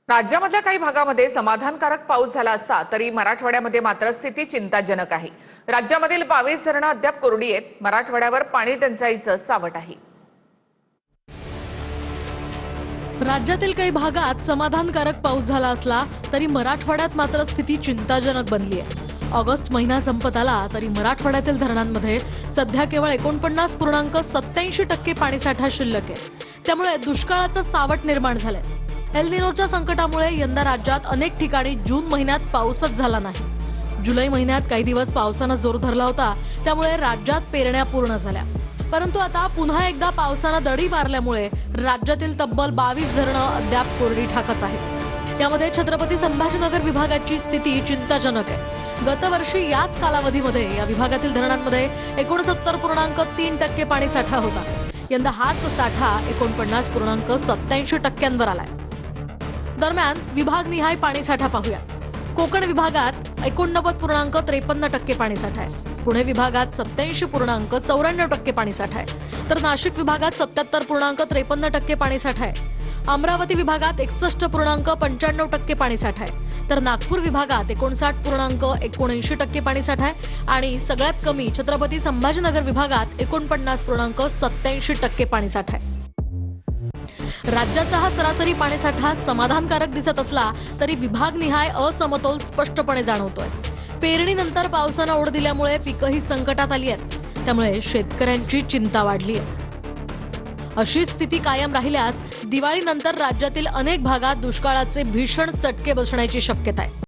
राज्यामधल्या काही भागामध्ये समाधानकारक पाऊस झाला असता तरी मराठवाड्यामध्ये मात्र स्थिती चिंताजनक आहे। राज्यामधील 22 धरणं अद्याप कोरडी आहेत। मराठवाड्यावर पाणी टंचाईचं सावट आहे। राज्यातील काही भागात समाधानकारक पाऊस झाला असला तरी मराठवाड्यात मात्र स्थिती चिंताजनक बनली आहे। ऑगस्ट महिना संपत आला तरी मराठवाड्यातील धरणांमध्ये सध्या केवळ 49.87% पाणीसाठा शिल्लक आहे। त्यामुळे दुष्काळाचं सावट निर्माण झालंय। एल निनोच्या संकटामुळे यंदा राज्यात अनेक ठिकाणी जून महिन्यात पाऊसच झाला नाही। जुलै महिन्यात काही दिवस पावसानं जोर धरला होता, त्यामुळे राज्यात पेरण्या पूर्ण झाल्या। परंतु आता पुन्हा एकदा पावसानं दडी मारल्यामुळे राज्यातील तब्बल 22 धरणं अद्याप कोरडी ठाकच आहेत। यामध्ये छत्रपती संभाजीनगर विभागाची स्थिती चिंताजनक आहे। गतवर्षी याच कालावधीमध्ये या विभागातील धरणांमध्ये 69.3% पाणीसाठा होता। यंदा हाच साठा 49.87% आलाय। दरम्यान विभागनिहाय पाणीसाठा पाहूया। कोकण विभागात 89.53% पाणीसाठा आहे। पुणे विभागात 87.94% पाणीसाठा आहे, तर नाशिक विभागात 77.53% पाणीसाठा आहे। अमरावती विभागात 61.95% पाणीसाठा आहे, तर नागपूर विभागात 59.79% पाणीसाठा आहे आणि सगळ्यात कमी छत्रपती संभाजीनगर विभागात 49.87% पाणीसाठा आहे। राज्याचा हा सरासरी पाणीसाठा समाधानकारक दिसत असला तरी विभागनिहाय असमतोल स्पष्टपणे जाणवतोय। पेरणीनंतर पावसानं ओढ दिल्यामुळे पिकंही संकटात आली आहेत, त्यामुळे शेतकऱ्यांची चिंता वाढली आहे। अशी स्थिती कायम राहिल्यास दिवाळीनंतर राज्यातील अनेक भागात दुष्काळाचे भीषण चटके बसण्याची शक्यता आहे।